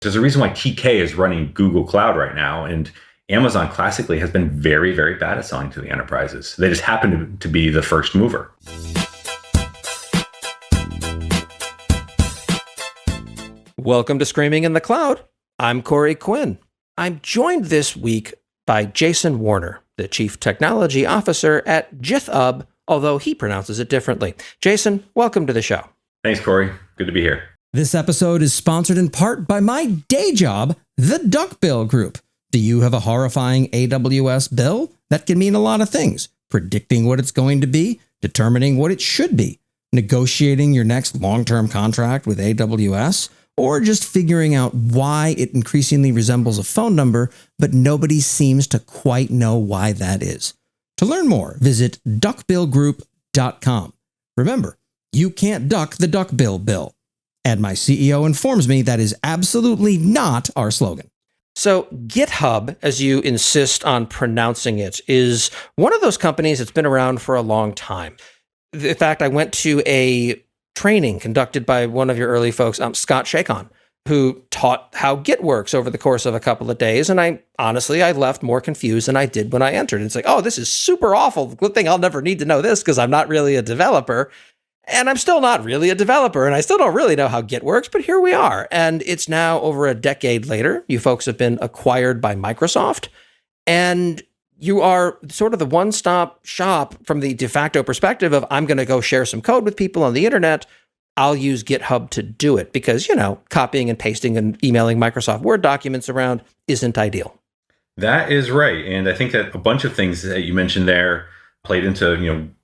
There's a reason why TK is running Google Cloud right now, and Amazon classically has been very, very bad at selling to the enterprises. They just happen to be the first mover. Welcome to Screaming in the Cloud. I'm Corey Quinn. I'm joined this week by Jason Warner, the Chief Technology Officer at GitHub, although he pronounces it differently. Jason, welcome to the show. Thanks, Corey. Good to be here. This episode is sponsored in part by my day job, the Duckbill Group. Do you have a horrifying AWS bill? That can mean a lot of things. Predicting what it's going to be, determining what it should be, negotiating your next long-term contract with AWS, or just figuring out why it increasingly resembles a phone number, but nobody seems to quite know why that is. To learn more, visit duckbillgroup.com. Remember, you can't duck the duckbill bill. And my CEO informs me that is absolutely not our slogan. So GitHub, as you insist on pronouncing it, is one of those companies that's been around for a long time. In fact, I went to a training conducted by one of your early folks, Scott Shakon, who taught how Git works over the course of a couple of days. And I left more confused than I did when I entered. It's like, oh, this is super awful. Good thing I'll never need to know this because I'm not really a developer. And I'm still not really a developer, and I still don't really know how Git works, but here we are. And it's now over a decade later. You folks have been acquired by Microsoft, and you are sort of the one-stop shop from the de facto perspective of, I'm going to go share some code with people on the internet. I'll use GitHub to do it because, copying and pasting and emailing Microsoft Word documents around isn't ideal. That is right. And I think that a bunch of things that you mentioned there played into,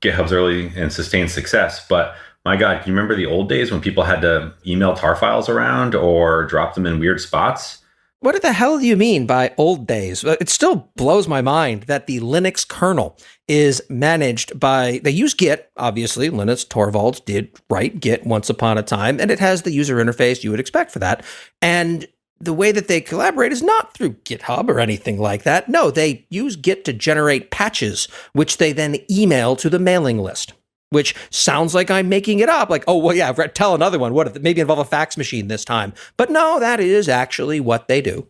GitHub's early and sustained success. But my God, can you remember the old days when people had to email tar files around or drop them in weird spots? What the hell do you mean by old days? It still blows my mind that the Linux kernel is managed by, they use Git, obviously. Linus Torvalds did write Git once upon a time, and it has the user interface you would expect for that. And the way that they collaborate is not through GitHub or anything like that. No, they use Git to generate patches, which they then email to the mailing list, which sounds like I'm making it up. Like, oh, well, yeah, tell another one. What if maybe involve a fax machine this time? But no, that is actually what they do.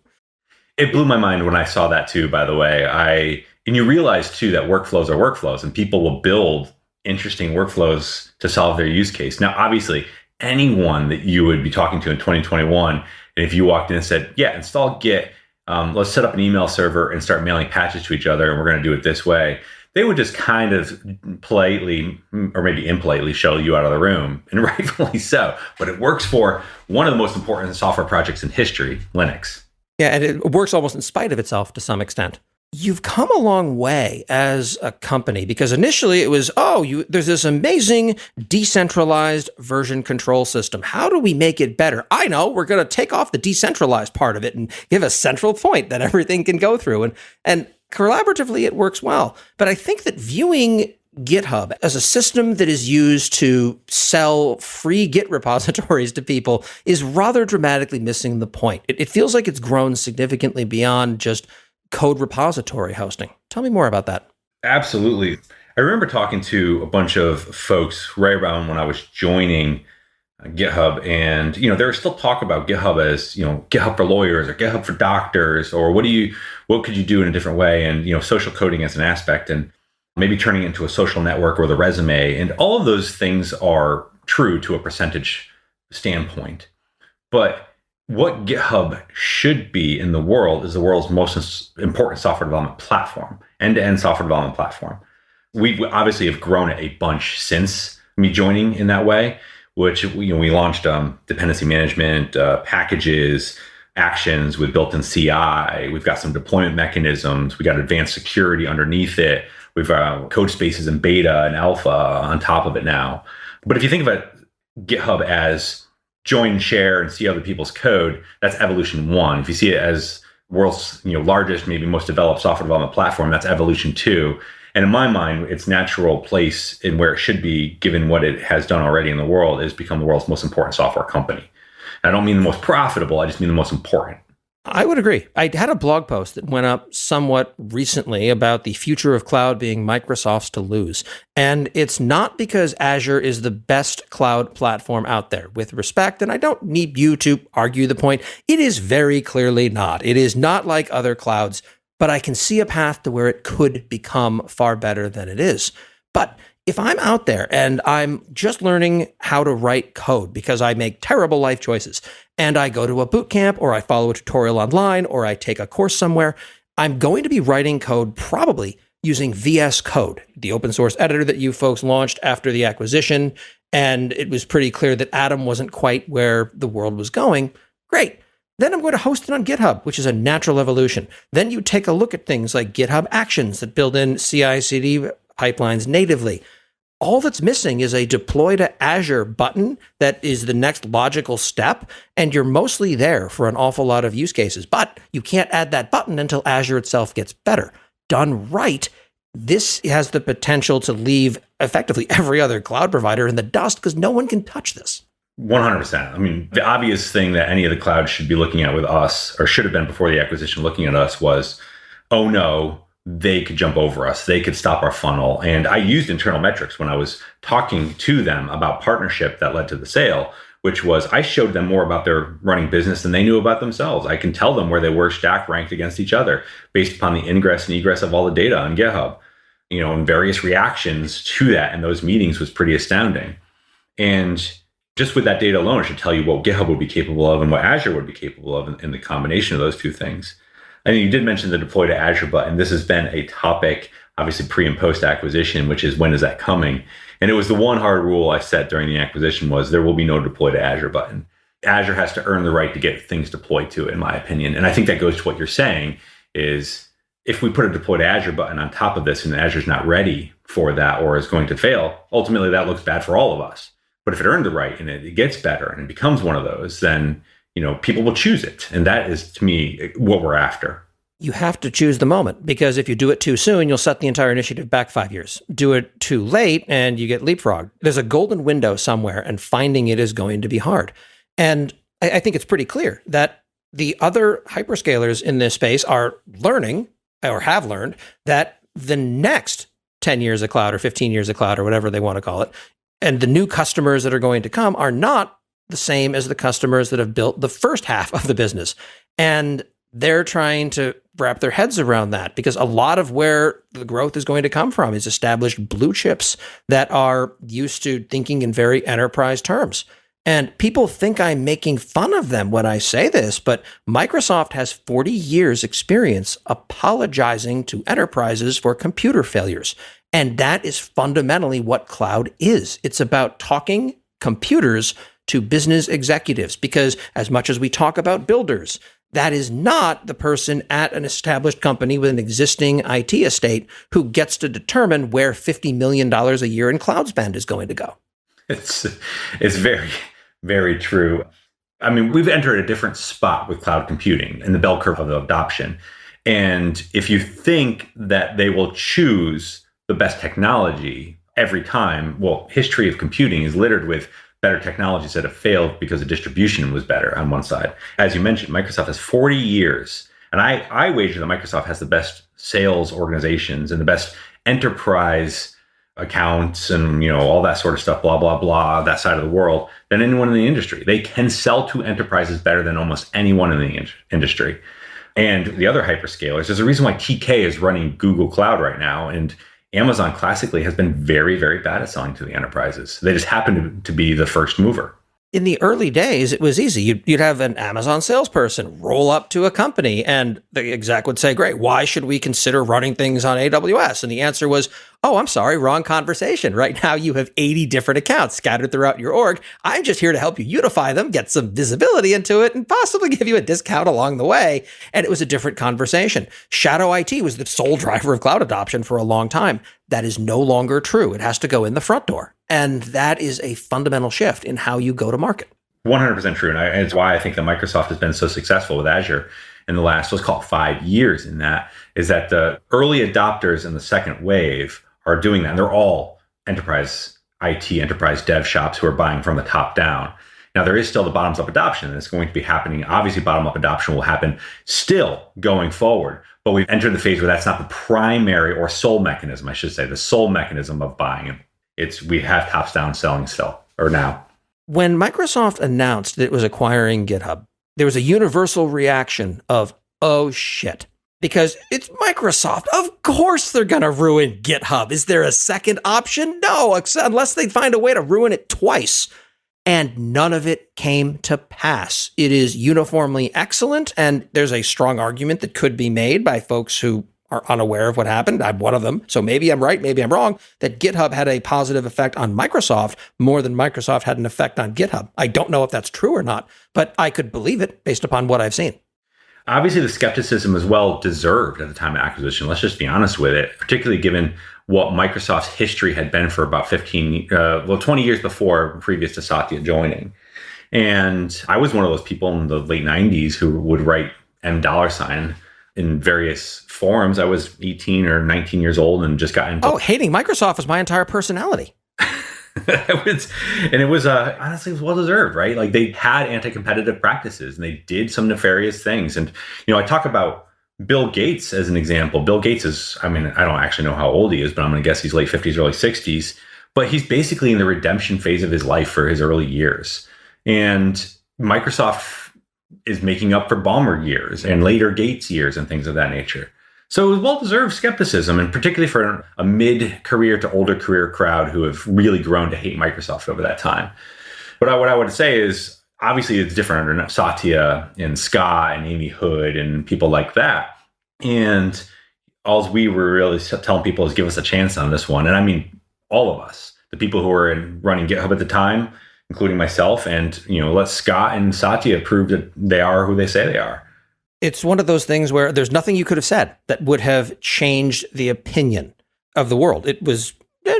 It blew my mind when I saw that too, by the way. And you realize too that workflows are workflows and people will build interesting workflows to solve their use case. Now, obviously, anyone that you would be talking to in 2021, and if you walked in and said, yeah, install Git, let's set up an email server and start mailing patches to each other, and we're going to do it this way, they would just kind of politely, or maybe impolitely, shuttle you out of the room, and rightfully so. But it works for one of the most important software projects in history, Linux. Yeah, and it works almost in spite of itself to some extent. You've come a long way as a company because initially it was, there's this amazing decentralized version control system. How do we make it better? I know, we're going to take off the decentralized part of it and give a central point that everything can go through. And collaboratively, it works well. But I think that viewing GitHub as a system that is used to sell free Git repositories to people is rather dramatically missing the point. It feels like it's grown significantly beyond just code repository hosting. Tell me more about that. Absolutely. I remember talking to a bunch of folks right around when I was joining GitHub, and there was still talk about GitHub as GitHub for lawyers or GitHub for doctors, or what could you do in a different way, and social coding as an aspect, and maybe turning it into a social network or the resume, and all of those things are true to a percentage standpoint, but what GitHub should be in the world is the world's most important software development platform, end-to-end software development platform. We obviously have grown it a bunch since me joining in that way, which we launched dependency management, packages, actions with built-in CI. We've got some deployment mechanisms. We got advanced security underneath it. We've got Codespaces in beta and alpha on top of it now. But if you think about GitHub as join and share and see other people's code, that's evolution one. If you see it as world's largest, maybe most developed software development platform, that's evolution two. And in my mind, its natural place in where it should be, given what it has done already in the world, is become the world's most important software company. And I don't mean the most profitable, I just mean the most important. I would agree. I had a blog post that went up somewhat recently about the future of cloud being Microsoft's to lose. And it's not because Azure is the best cloud platform out there, with respect. And I don't need you to argue the point. It is very clearly not. It is not like other clouds, but I can see a path to where it could become far better than it is. But if I'm out there and I'm just learning how to write code because I make terrible life choices and I go to a boot camp or I follow a tutorial online or I take a course somewhere, I'm going to be writing code probably using VS Code, the open source editor that you folks launched after the acquisition. And it was pretty clear that Atom wasn't quite where the world was going. Great. Then I'm going to host it on GitHub, which is a natural evolution. Then you take a look at things like GitHub Actions that build in CI/CD pipelines natively. All that's missing is a deploy to Azure button that is the next logical step, and you're mostly there for an awful lot of use cases. But you can't add that button until Azure itself gets better. Done right, this has the potential to leave effectively every other cloud provider in the dust because no one can touch this. 100%. I mean, the obvious thing that any of the clouds should be looking at with us, or should have been before the acquisition looking at us, was, oh no, they could jump over us. They could stop our funnel. And I used internal metrics when I was talking to them about partnership that led to the sale, which was I showed them more about their running business than they knew about themselves. I can tell them where they were stack ranked against each other based upon the ingress and egress of all the data on GitHub, and various reactions to that in those meetings was pretty astounding. And just with that data alone, it should tell you what GitHub would be capable of and what Azure would be capable of in the combination of those two things. And you did mention the deploy to Azure button. This has been a topic, obviously pre and post acquisition, which is when is that coming? And it was the one hard rule I set during the acquisition was there will be no deploy to Azure button. Azure has to earn the right to get things deployed to it, in my opinion. And I think that goes to what you're saying is if we put a deploy to Azure button on top of this and Azure's not ready for that or is going to fail, ultimately that looks bad for all of us. But if it earned the right and it gets better and it becomes one of those, then people will choose it. And that is, to me, what we're after. You have to choose the moment because if you do it too soon, you'll set the entire initiative back 5 years. Do it too late and you get leapfrogged. There's a golden window somewhere and finding it is going to be hard. And I think it's pretty clear that the other hyperscalers in this space are learning or have learned that the next 10 years of cloud or 15 years of cloud or whatever they want to call it, and the new customers that are going to come are not the same as the customers that have built the first half of the business. And they're trying to wrap their heads around that because a lot of where the growth is going to come from is established blue chips that are used to thinking in very enterprise terms. And people think I'm making fun of them when I say this, but Microsoft has 40 years experience apologizing to enterprises for computer failures. And that is fundamentally what cloud is. It's about talking computers to business executives, because as much as we talk about builders, that is not the person at an established company with an existing IT estate who gets to determine where $50 million a year in cloud spend is going to go. It's very, very true. I mean, we've entered a different spot with cloud computing in the bell curve of adoption. And if you think that they will choose the best technology every time, well, history of computing is littered with better technologies that have failed because the distribution was better on one side. As you mentioned, Microsoft has 40 years. And I wager that Microsoft has the best sales organizations and the best enterprise accounts and all that sort of stuff, blah, blah, blah, that side of the world, than anyone in the industry. They can sell to enterprises better than almost anyone in the industry. And the other hyperscalers, there's a reason why TK is running Google Cloud right now. And Amazon classically has been very, very bad at selling to the enterprises. They just happen to be the first mover. In the early days, it was easy. You'd have an Amazon salesperson roll up to a company and the exec would say, great, why should we consider running things on AWS? And the answer was, oh, I'm sorry, wrong conversation. Right now you have 80 different accounts scattered throughout your org. I'm just here to help you unify them, get some visibility into it, and possibly give you a discount along the way. And it was a different conversation. Shadow IT was the sole driver of cloud adoption for a long time. That is no longer true. It has to go in the front door. And that is a fundamental shift in how you go to market. 100% true. And it's why I think that Microsoft has been so successful with Azure in the last, let's call it 5 years in that, is that the early adopters in the second wave are doing that. And they're all enterprise IT, enterprise dev shops who are buying from the top down. Now, there is still the bottoms up adoption, and it's going to be happening. Obviously, bottom up adoption will happen still going forward, but we've entered the phase where that's not the primary or sole mechanism, I should say, the sole mechanism of buying. We have tops down selling still, or now. When Microsoft announced that it was acquiring GitHub, there was a universal reaction of, oh shit. Because it's Microsoft. Of course they're going to ruin GitHub. Is there a second option? No, unless they find a way to ruin it twice. And none of it came to pass. It is uniformly excellent, and there's a strong argument that could be made by folks who are unaware of what happened. I'm one of them, so maybe I'm right, maybe I'm wrong, that GitHub had a positive effect on Microsoft more than Microsoft had an effect on GitHub. I don't know if that's true or not, but I could believe it based upon what I've seen. Obviously, the skepticism was well deserved at the time of acquisition. Let's just be honest with it, particularly given what Microsoft's history had been for about 20 years before, previous to Satya joining. And I was one of those people in the late 90s who would write $$ in various forums. I was 18 or 19 years old and just got into... Oh, hating Microsoft was my entire personality. It was honestly, it was well deserved, right? Like, they had anti-competitive practices and they did some nefarious things. And, I talk about Bill Gates as an example. Bill Gates is, I don't actually know how old he is, but I'm going to guess he's late 50s, early 60s. But he's basically in the redemption phase of his life for his early years. And Microsoft is making up for Ballmer years and later Gates years and things of that nature. So it was well-deserved skepticism, and particularly for a mid-career to older career crowd who have really grown to hate Microsoft over that time. But what I would say is, obviously, it's different under Satya and Scott and Amy Hood and people like that. And all we were really telling people is give us a chance on this one. And I mean, all of us, the people who were running GitHub at the time, including myself, and let Scott and Satya prove that they are who they say they are. It's one of those things where there's nothing you could have said that would have changed the opinion of the world. It was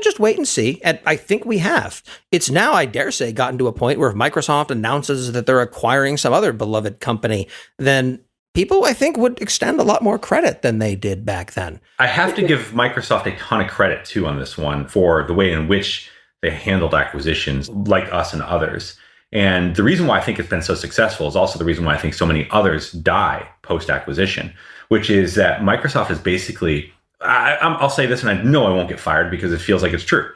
just wait and see. And I think we have. It's now, I dare say, gotten to a point where if Microsoft announces that they're acquiring some other beloved company, then people, I think, would extend a lot more credit than they did back then. I have to give Microsoft a ton of credit, too, on this one for the way in which they handled acquisitions like us and others. And the reason why I think it's been so successful is also the reason why I think so many others die post-acquisition, which is that Microsoft is basically, I'll say this and I know I won't get fired because it feels like it's true.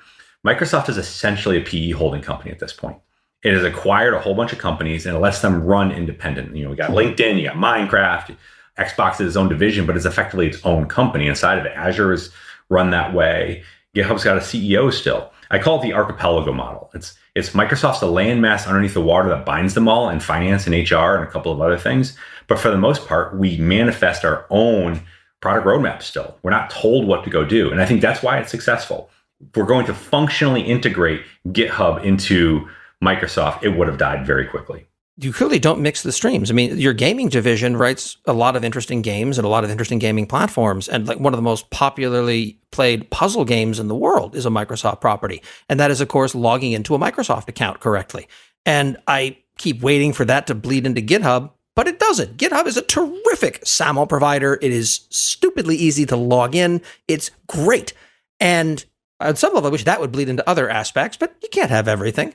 Microsoft is essentially a PE holding company at this point. It has acquired a whole bunch of companies and it lets them run independent. We got LinkedIn, you got Minecraft, Xbox is its own division, but it's effectively its own company inside of it. Azure is run that way. GitHub's got a CEO still. I call it the archipelago model. It's Microsoft's a landmass underneath the water that binds them all in finance and HR and a couple of other things. But for the most part, we manifest our own product roadmap still. We're not told what to go do. And I think that's why it's successful. If we're going to functionally integrate GitHub into Microsoft, it would have died very quickly. You clearly don't mix the streams. I mean, your gaming division writes a lot of interesting games and a lot of interesting gaming platforms. And like one of the most popularly played puzzle games in the world is a Microsoft property. And that is, of course, logging into a Microsoft account correctly. And I keep waiting for that to bleed into GitHub, but it doesn't. GitHub is a terrific SAML provider. It is stupidly easy to log in. It's great. And on some level, I wish that would bleed into other aspects, but you can't have everything.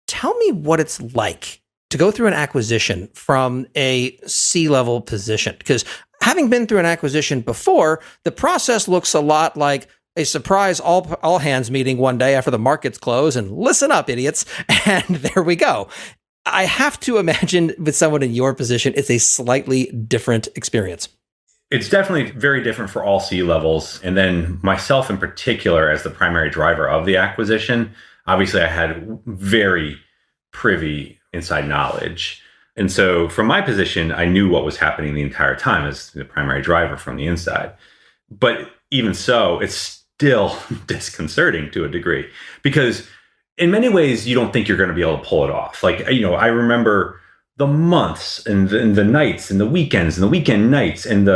Tell me what it's like to go through an acquisition from a C-level position. Because having been through an acquisition before, the process looks a lot like a surprise all hands meeting one day after the markets close and listen up, idiots. And there we go. I have to imagine with someone in your position, it's a slightly different experience. It's definitely very different for all C-levels. And then myself in particular, as the primary driver of the acquisition, obviously I had very privy inside knowledge. And so from my position, I knew what was happening the entire time as the primary driver from the inside. But even so, it's still disconcerting to a degree because in many ways, you don't think you're going to be able to pull it off. Like, I remember the months and the nights and the weekends and the weekend nights and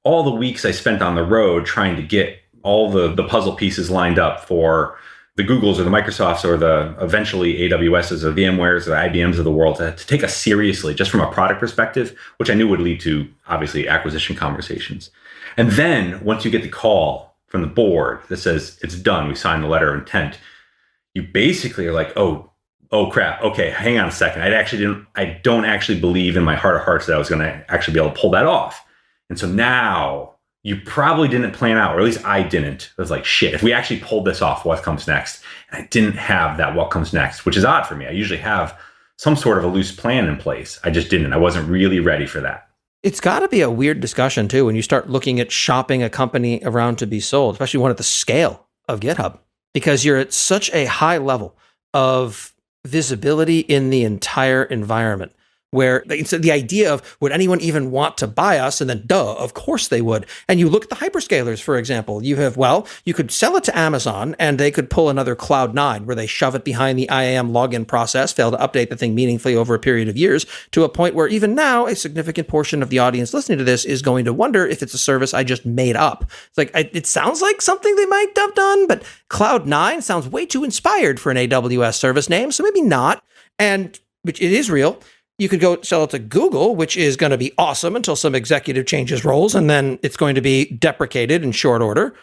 all the weeks I spent on the road trying to get all the puzzle pieces lined up for the Googles or the Microsofts or the eventually AWSs or VMwares or the IBMs of the world to take us seriously just from a product perspective, which I knew would lead to obviously acquisition conversations. And then once you get the call from the board that says it's done, we signed the letter of intent, you basically are like, oh, oh crap, okay, hang on a second. I don't actually believe in my heart of hearts that I was going to actually be able to pull that off. And so now you probably didn't plan out, or at least I didn't. It was like, shit, if we actually pulled this off, what comes next? And I didn't have that what comes next, which is odd for me. I usually have some sort of a loose plan in place. I just didn't. I wasn't really ready for that. It's got to be a weird discussion too when you start looking at shopping a company around to be sold, especially one at the scale of GitHub, because you're at such a high level of visibility in the entire environment where it's the idea of, would anyone even want to buy us? And then, duh, of course they would. And you look at the hyperscalers, for example, you could sell it to Amazon and they could pull another Cloud9 where they shove it behind the IAM login process, fail to update the thing meaningfully over a period of years, to a point where even now a significant portion of the audience listening to this is going to wonder if it's a service I just made up. It's like, it sounds like something they might have done, but Cloud9 sounds way too inspired for an AWS service name, so maybe not. And which it is real. You could go sell it to Google, which is going to be awesome until some executive changes roles, and then it's going to be deprecated in short order.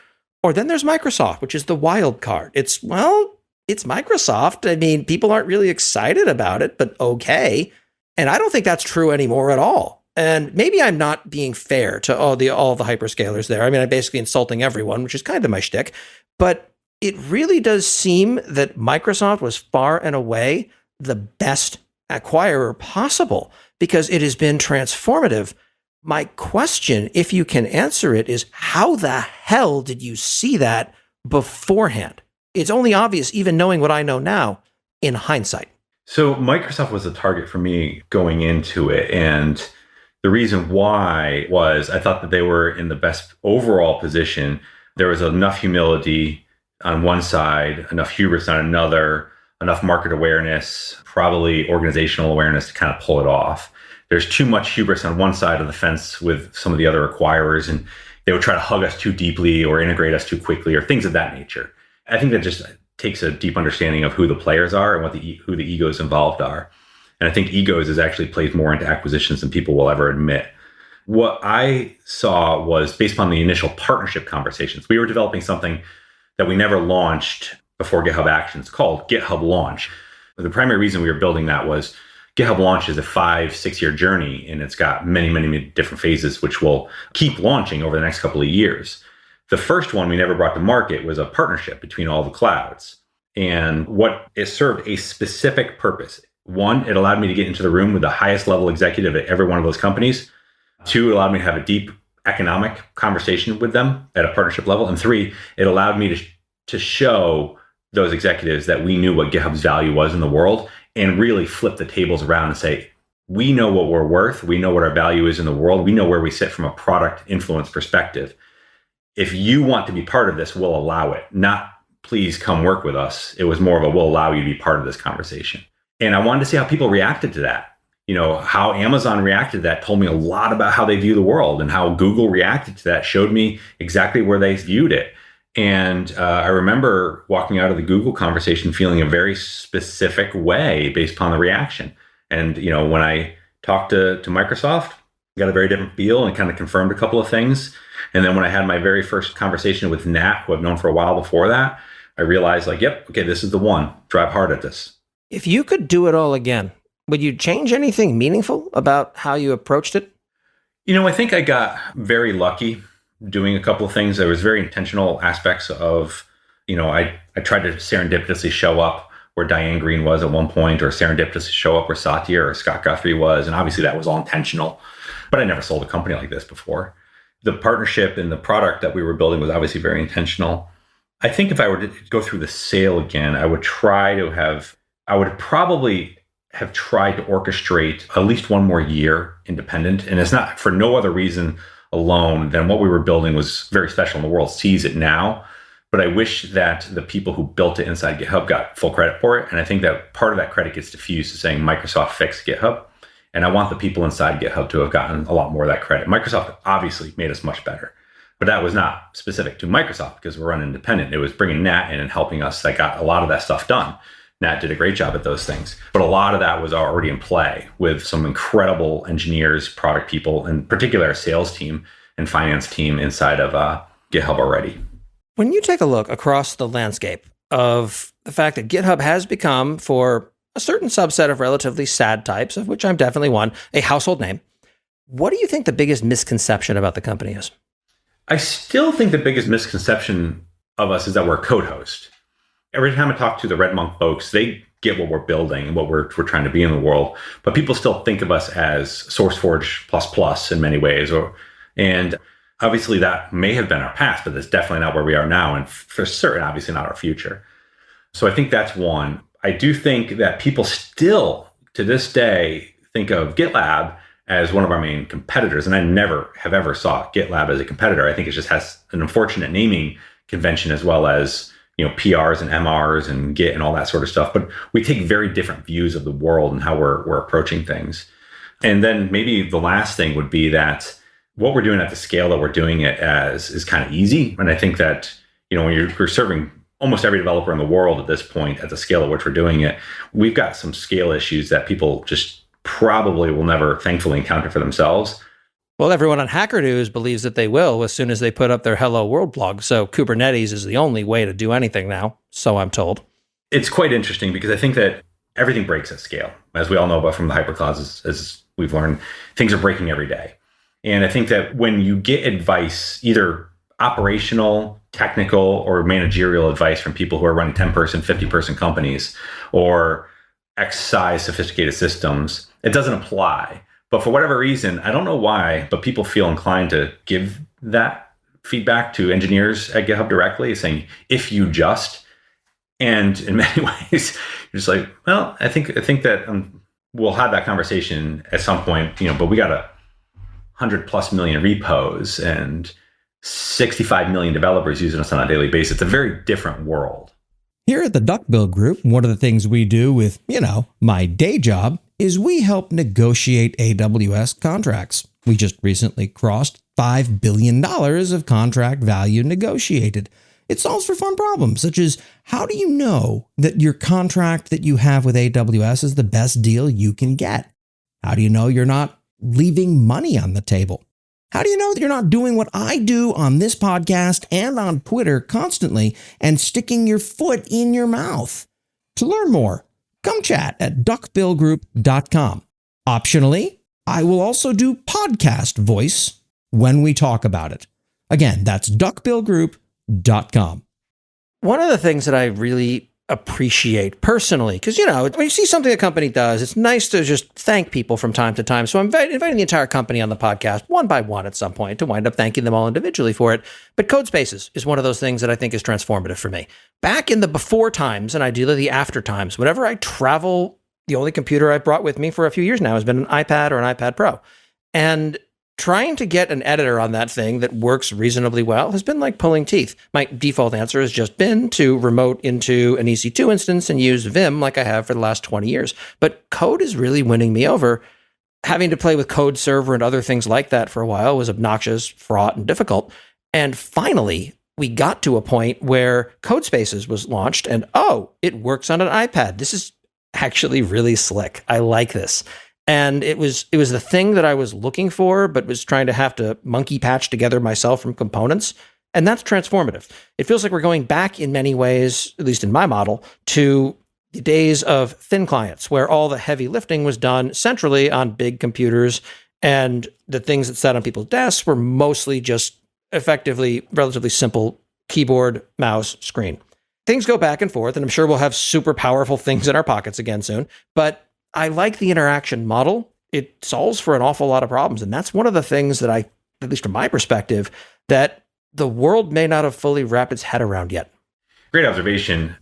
Or then there's Microsoft, which is the wild card. It's Microsoft. I mean, people aren't really excited about it, but okay. And I don't think that's true anymore at all. And maybe I'm not being fair to all the hyperscalers there. I mean, I'm basically insulting everyone, which is kind of my shtick. But it really does seem that Microsoft was far and away the best acquirer possible because it has been transformative. My question, if you can answer it, is how the hell did you see that beforehand? It's only obvious, even knowing what I know now, in hindsight. So Microsoft was a target for me going into it. And the reason why was I thought that they were in the best overall position. There was enough humility on one side, enough hubris on another, enough market awareness, probably organizational awareness to kind of pull it off. There's too much hubris on one side of the fence with some of the other acquirers, and they would try to hug us too deeply or integrate us too quickly or things of that nature. I think that just takes a deep understanding of who the players are and who the egos involved are. And I think egos is actually plays more into acquisitions than people will ever admit. What I saw was based upon the initial partnership conversations. We were developing something that we never launched before GitHub Actions called GitHub Launch. The primary reason we were building that was GitHub Launch is a 5-6 year journey, and it's got many different phases, which will keep launching over the next couple of years. The first one we never brought to market was a partnership between all the clouds. And what it served a specific purpose. One, it allowed me to get into the room with the highest level executive at every one of those companies. Two, it allowed me to have a deep economic conversation with them at a partnership level. And three, it allowed me to show those executives that we knew what GitHub's value was in the world and really flip the tables around and say, we know what we're worth. We know what our value is in the world. We know where we sit from a product influence perspective. If you want to be part of this, we'll allow it. Not please come work with us. It was more of a we'll allow you to be part of this conversation. And I wanted to see how people reacted to that. You know, how Amazon reacted to that told me a lot about how they view the world, and how Google reacted to that showed me exactly where they viewed it. And I remember walking out of the Google conversation feeling a very specific way based upon the reaction. And, you know, when I talked to Microsoft, I got a very different feel and kind of confirmed a couple of things. And then when I had my very first conversation with Nat, who I've known for a while before that, I realized like, yep, okay, this is the one. Drive hard at this. If you could do it all again, would you change anything meaningful about how you approached it? You know, I think I got very lucky doing a couple of things. There was very intentional aspects of, you know, I tried to serendipitously show up where Diane Green was at one point, or serendipitously show up where Satya or Scott Guthrie was. And obviously that was all intentional, but I never sold a company like this before. The partnership and the product that we were building was obviously very intentional. I think if I were to go through the sale again, I would probably have tried to orchestrate at least one more year independent. And it's not for no other reason alone than what we were building was very special, and the world sees it now. But I wish that the people who built it inside GitHub got full credit for it. And I think that part of that credit gets diffused to saying Microsoft fixed GitHub. And I want the people inside GitHub to have gotten a lot more of that credit. Microsoft obviously made us much better, but that was not specific to Microsoft because we're independent. It was bringing Nat in and helping us that got a lot of that stuff done. Nat did a great job at those things, but a lot of that was already in play with some incredible engineers, product people, in particular a sales team and finance team inside of GitHub already. When you take a look across the landscape of the fact that GitHub has become, for a certain subset of relatively sad types, of which I'm definitely one, a household name. What do you think the biggest misconception about the company is? I still think the biggest misconception of us is that we're a code host. Every time I talk to the Red Monk folks, they get what we're building and what we're trying to be in the world, but people still think of us as SourceForge++ in many ways. And obviously that may have been our past, but that's definitely not where we are now, and for certain, obviously not our future. So I think that's one. I do think that people still, to this day, think of GitLab as one of our main competitors, and I never have ever saw GitLab as a competitor. I think it just has an unfortunate naming convention, as well as PRs and MRs and Git and all that sort of stuff. But we take very different views of the world and how we're approaching things. And then maybe the last thing would be that what we're doing at the scale that we're doing it as is kind of easy. And I think that when you're serving almost every developer in the world at this point, at the scale at which we're doing it, we've got some scale issues that people just probably will never thankfully encounter for themselves. Well, everyone on Hacker News believes that they will as soon as they put up their Hello World blog. So Kubernetes is the only way to do anything now, so I'm told. It's quite interesting because I think that everything breaks at scale. As we all know about from the hyperclouds, as we've learned, things are breaking every day. And I think that when you get advice, either operational, technical, or managerial advice from people who are running 10-person, 50-person companies, or X size sophisticated systems, it doesn't apply. But for whatever reason, I don't know why, but people feel inclined to give that feedback to engineers at GitHub directly, saying, if you just, and in many ways, you're just like, well, I think that we'll have that conversation at some point, but we got 100+ million repos and 65 million developers using us on a daily basis. It's a very different world. Here at the Duckbill Group, one of the things we do with, my day job is we help negotiate AWS contracts. We just recently crossed $5 billion of contract value negotiated. It solves for fun problems, such as how do you know that your contract that you have with AWS is the best deal you can get? How do you know you're not leaving money on the table? How do you know that you're not doing what I do on this podcast and on Twitter constantly and sticking your foot in your mouth? To learn more, come chat at duckbillgroup.com. Optionally, I will also do podcast voice when we talk about it. Again, that's duckbillgroup.com. One of the things that I really appreciate personally, because, when you see something a company does, it's nice to just thank people from time to time. So I'm inviting the entire company on the podcast one by one at some point to wind up thanking them all individually for it. But Codespaces is one of those things that I think is transformative for me. Back in the before times, and ideally the after times, whenever I travel, the only computer I've brought with me for a few years now has been an iPad or an iPad Pro. And trying to get an editor on that thing that works reasonably well has been like pulling teeth. My default answer has just been to remote into an EC2 instance and use Vim like I have for the last 20 years. But code is really winning me over. Having to play with code server and other things like that for a while was obnoxious, fraught, and difficult. And finally, we got to a point where Codespaces was launched and, it works on an iPad. This is actually really slick. I like this. And it was the thing that I was looking for, but was trying to have to monkey patch together myself from components. And that's transformative. It feels like we're going back in many ways, at least in my model, to the days of thin clients, where all the heavy lifting was done centrally on big computers. And the things that sat on people's desks were mostly just effectively relatively simple keyboard, mouse, screen. Things go back and forth, and I'm sure we'll have super powerful things in our pockets again soon. But I like the interaction model. It solves for an awful lot of problems. And that's one of the things that at least from my perspective, that the world may not have fully wrapped its head around yet. Great observation.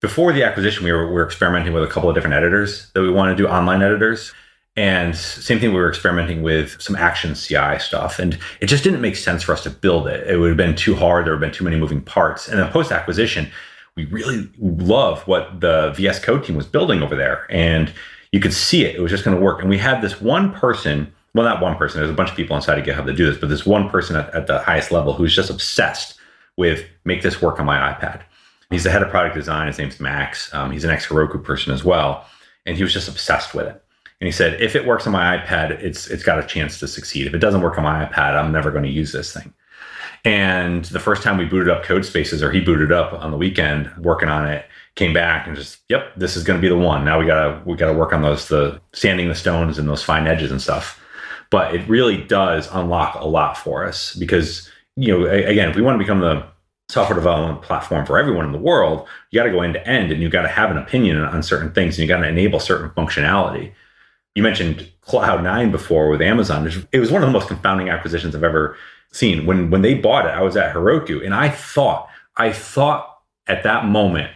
Before the acquisition, we were experimenting with a couple of different editors that we want to do, online editors. And same thing, we were experimenting with some Action CI stuff. And it just didn't make sense for us to build it. It would have been too hard. There would have been too many moving parts. And then post-acquisition, we really love what the VS Code team was building over there. And you could see it. It was just going to work. And we had this one person, well, not one person, there's a bunch of people inside of GitHub that do this, but this one person at the highest level who's just obsessed with make this work on my iPad. He's the head of product design. His name's Max. He's an ex-Heroku person as well. And he was just obsessed with it. And he said, if it works on my iPad, it's got a chance to succeed. If it doesn't work on my iPad, I'm never going to use this thing. And the first time we booted up Codespaces, or he booted up on the weekend working on it, came back and just, yep, this is going to be the one. Now we gotta work on the sanding the stones and those fine edges and stuff. But it really does unlock a lot for us because, again, if we want to become the software development platform for everyone in the world, you got to go end to end and you got to have an opinion on certain things and you got to enable certain functionality. You mentioned Cloud9 before with Amazon. It was one of the most confounding acquisitions I've ever seen. When they bought it, I was at Heroku and I thought at that moment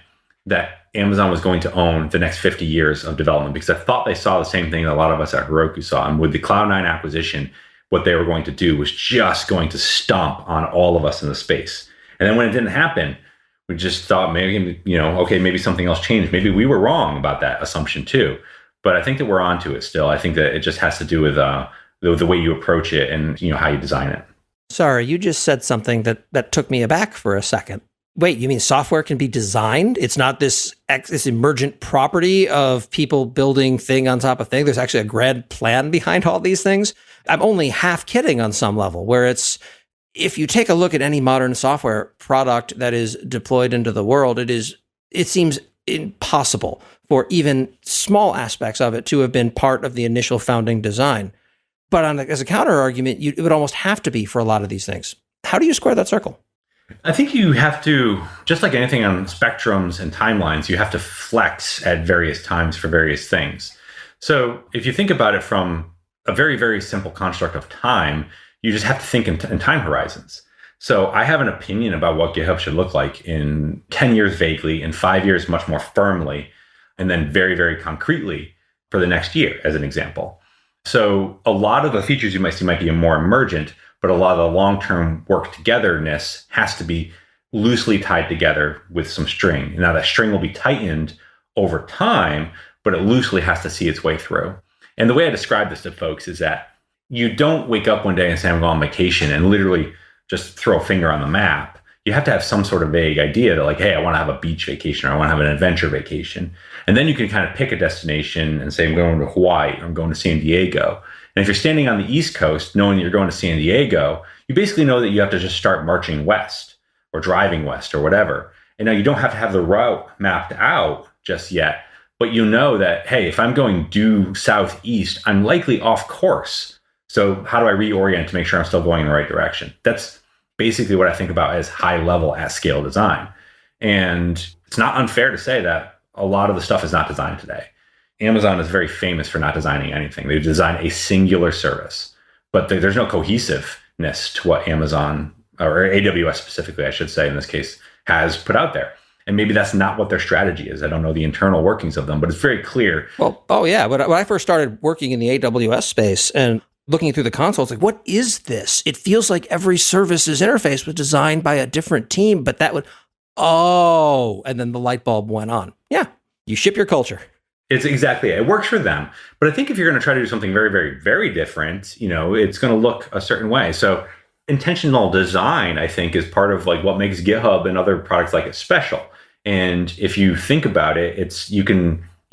that Amazon was going to own the next 50 years of development because I thought they saw the same thing that a lot of us at Heroku saw. And with the Cloud9 acquisition, what they were going to do was just going to stomp on all of us in the space. And then when it didn't happen, we just thought maybe, maybe something else changed. Maybe we were wrong about that assumption too. But I think that we're onto it still. I think that it just has to do with the way you approach it and how you design it. Sorry, you just said something that took me aback for a second. Wait, you mean software can be designed? It's not this emergent property of people building thing on top of thing. There's actually a grand plan behind all these things. I'm only half kidding on some level, where if you take a look at any modern software product that is deployed into the world, it seems impossible for even small aspects of it to have been part of the initial founding design. But as a counter argument, it would almost have to be for a lot of these things. How do you square that circle? I think you have to, just like anything on spectrums and timelines, you have to flex at various times for various things. So if you think about it from a very, very simple construct of time, you just have to think in time horizons. So I have an opinion about what GitHub should look like in 10 years vaguely, in 5 years much more firmly, and then very, very concretely for the next year, as an example. So a lot of the features you might see might be more emergent, but a lot of the long-term work togetherness has to be loosely tied together with some string. Now that string will be tightened over time, but it loosely has to see its way through. And the way I describe this to folks is that you don't wake up one day and say, I'm going on vacation and literally just throw a finger on the map. You have to have some sort of vague idea that like, hey, I want to have a beach vacation or I want to have an adventure vacation. And then you can kind of pick a destination and say, I'm going to Hawaii or I'm going to San Diego. And if you're standing on the East Coast, knowing you're going to San Diego, you basically know that you have to just start marching west or driving west or whatever. And now you don't have to have the route mapped out just yet, but you know that, hey, if I'm going due southeast, I'm likely off course. So how do I reorient to make sure I'm still going in the right direction? That's basically what I think about as high level at scale design. And it's not unfair to say that a lot of the stuff is not designed today. Amazon is very famous for not designing anything. They design a singular service, but there's no cohesiveness to what Amazon, or AWS specifically, I should say in this case, has put out there. And maybe that's not what their strategy is. I don't know the internal workings of them, but it's very clear. Well, oh yeah. When I first started working in the AWS space and looking through the console, it's like, what is this? It feels like every service's interface was designed by a different team, but and then the light bulb went on. Yeah, you ship your culture. It's exactly it. It works for them. But I think if you're going to try to do something very, very, very different, it's going to look a certain way. So intentional design, I think, is part of like what makes GitHub and other products like it special. And if you think about it, you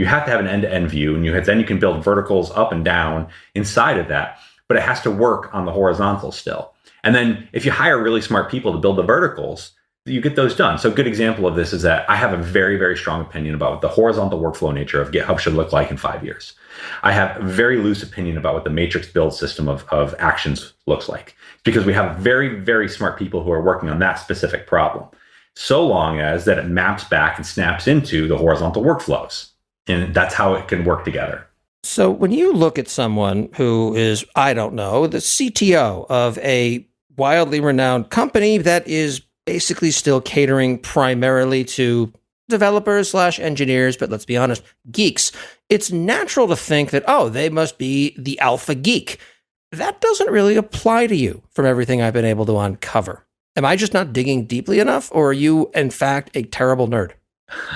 have to have an end-to-end view, and then you can build verticals up and down inside of that. But it has to work on the horizontal still. And then if you hire really smart people to build the verticals, you get those done. So a good example of this is that I have a very, very strong opinion about what the horizontal workflow nature of GitHub should look like in 5 years. I have a very loose opinion about what the matrix build system of actions looks like, because we have very, very smart people who are working on that specific problem, so long as that it maps back and snaps into the horizontal workflows. And that's how it can work together. So when you look at someone who is, I don't know, the CTO of a wildly renowned company that is basically still catering primarily to developers/engineers, but let's be honest, geeks, it's natural to think that, they must be the alpha geek. That doesn't really apply to you from everything I've been able to uncover. Am I just not digging deeply enough, or are you, in fact, a terrible nerd?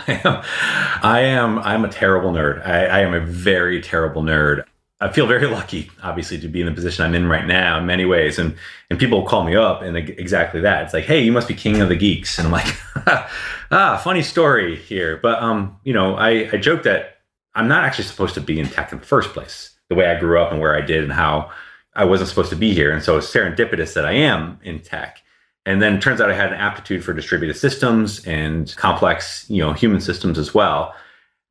I'm a terrible nerd. I am a very terrible nerd. I feel very lucky, obviously, to be in the position I'm in right now in many ways. And people call me up and exactly that. It's like, hey, you must be king of the geeks. And I'm like, funny story here. But, I joke that I'm not actually supposed to be in tech in the first place, the way I grew up and where I did and how I wasn't supposed to be here. And so it's serendipitous that I am in tech. And then it turns out I had an aptitude for distributed systems and complex, human systems as well.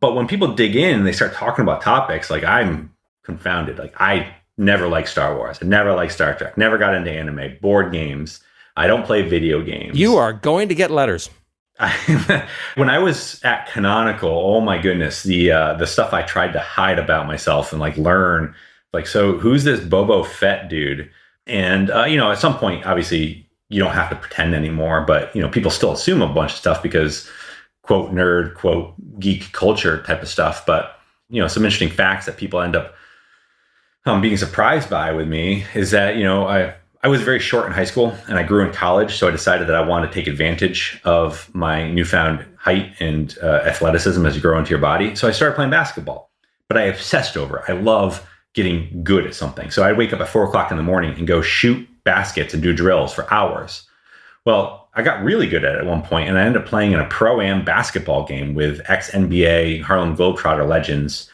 But when people dig in, they start talking about topics, like I'm confounded. Like I never liked Star Wars. I never liked Star Trek. Never got into anime, board games. I don't play video games. You are going to get letters. When I was at Canonical, oh my goodness, the stuff I tried to hide about myself and learn, so who's this Boba Fett dude? And at some point, obviously, you don't have to pretend anymore, but people still assume a bunch of stuff because quote nerd, quote geek culture type of stuff. But some interesting facts that people end up being surprised by with me is that I was very short in high school and I grew in college. So I decided that I wanted to take advantage of my newfound height and athleticism as you grow into your body. So I started playing basketball, but I obsessed over it. I love getting good at something. So I'd wake up at 4:00 in the morning and go shoot baskets and do drills for hours. Well, I got really good at it at one point, and I ended up playing in a pro-am basketball game with ex-NBA Harlem Globetrotter legends.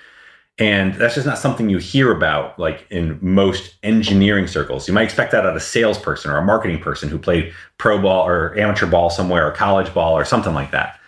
And that's just not something you hear about in most engineering circles. You might expect that out of a salesperson or a marketing person who played pro ball or amateur ball somewhere or college ball or something like that,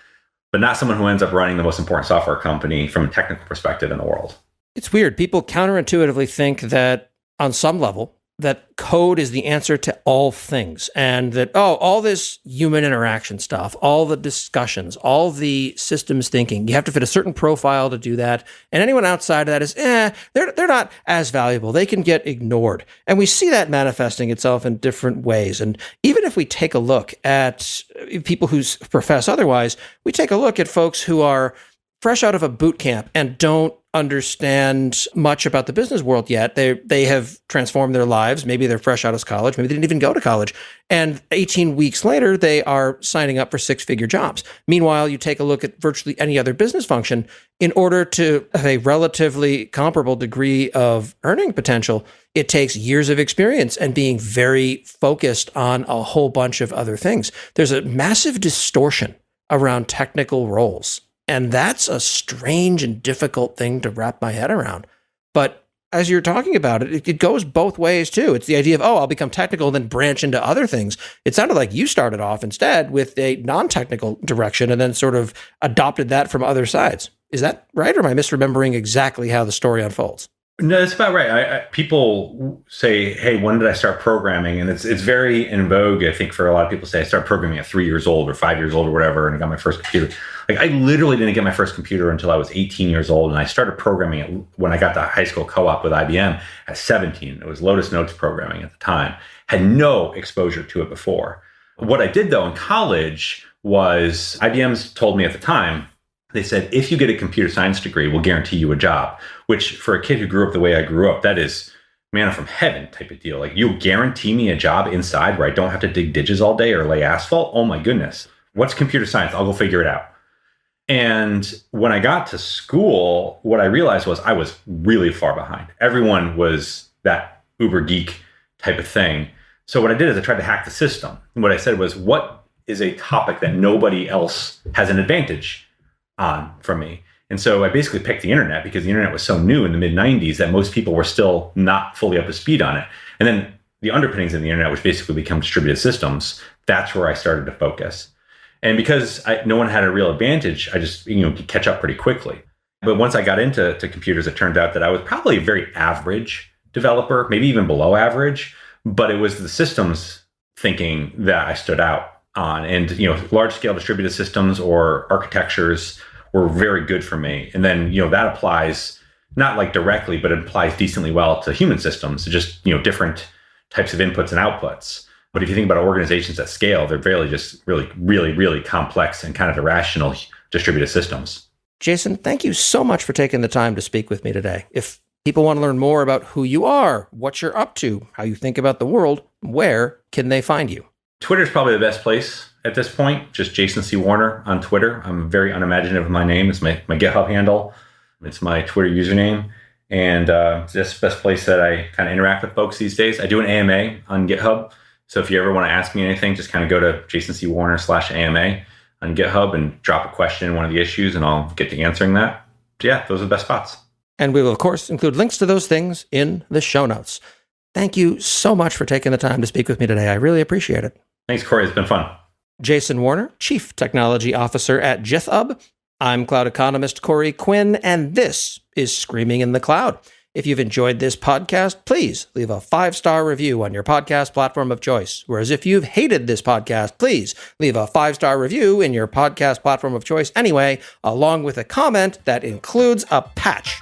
but not someone who ends up running the most important software company from a technical perspective in the world. It's weird. People counterintuitively think that on some level, that code is the answer to all things, and that, all this human interaction stuff, all the discussions, all the systems thinking, you have to fit a certain profile to do that. And anyone outside of that is, they're not as valuable. They can get ignored. And we see that manifesting itself in different ways. And even if we take a look at people who profess otherwise, we take a look at folks who are fresh out of a boot camp and don't understand much about the business world yet. They have transformed their lives. Maybe they're fresh out of college. Maybe they didn't even go to college. And 18 weeks later, they are signing up for six-figure jobs. Meanwhile, you take a look at virtually any other business function. In order to have a relatively comparable degree of earning potential, it takes years of experience and being very focused on a whole bunch of other things. There's a massive distortion around technical roles. And that's a strange and difficult thing to wrap my head around. But as you're talking about it, it goes both ways too. It's the idea of, I'll become technical, then branch into other things. It sounded like you started off instead with a non-technical direction and then sort of adopted that from other sides. Is that right? Or am I misremembering exactly how the story unfolds? No, that's about right. People say, hey, when did I start programming? And it's very in vogue, I think, for a lot of people to say I started programming at 3 years old or 5 years old or whatever, and I got my first computer. I literally didn't get my first computer until I was 18 years old, and I started programming it when I got the high school co-op with IBM at 17. It was Lotus Notes programming at the time. Had no exposure to it before. What I did, though, in college was IBM's told me at the time, they said, if you get a computer science degree, we'll guarantee you a job, which for a kid who grew up the way I grew up, that is manna from heaven type of deal. You'll guarantee me a job inside where I don't have to dig ditches all day or lay asphalt? Oh my goodness. What's computer science? I'll go figure it out. And when I got to school, what I realized was I was really far behind. Everyone was that uber geek type of thing. So what I did is I tried to hack the system. And what I said was, what is a topic that nobody else has an advantage on from me? And so I basically picked the internet because the internet was so new in the mid 90s that most people were still not fully up to speed on it. And then the underpinnings of the internet, which basically become distributed systems, that's where I started to focus. And because no one had a real advantage, I just could catch up pretty quickly. But once I got into computers, it turned out that I was probably a very average developer, maybe even below average. But it was the systems thinking that I stood out on. And large scale distributed systems or architectures were very good for me. And then that applies not directly, but it applies decently well to human systems, just different types of inputs and outputs. But if you think about organizations at scale, they're really complex and kind of irrational distributed systems. Jason, thank you so much for taking the time to speak with me today. If people want to learn more about who you are, what you're up to, how you think about the world, where can they find you? Twitter is probably the best place at this point. Just Jason C. Warner on Twitter. I'm very unimaginative with my name. It's my GitHub handle. It's my Twitter username. And it's the best place that I kind of interact with folks these days. I do an AMA on GitHub. So if you ever want to ask me anything, just kind of go to JasonC. Warner/AMA on GitHub and drop a question in one of the issues, and I'll get to answering that. So yeah, those are the best spots. And we will, of course, include links to those things in the show notes. Thank you so much for taking the time to speak with me today. I really appreciate it. Thanks, Corey. It's been fun. Jason Warner, Chief Technology Officer at GitHub. I'm cloud economist Corey Quinn, and this is Screaming in the Cloud. If you've enjoyed this podcast, please leave a 5-star review on your podcast platform of choice. Whereas if you've hated this podcast, please leave a 5-star review in your podcast platform of choice anyway, along with a comment that includes a patch.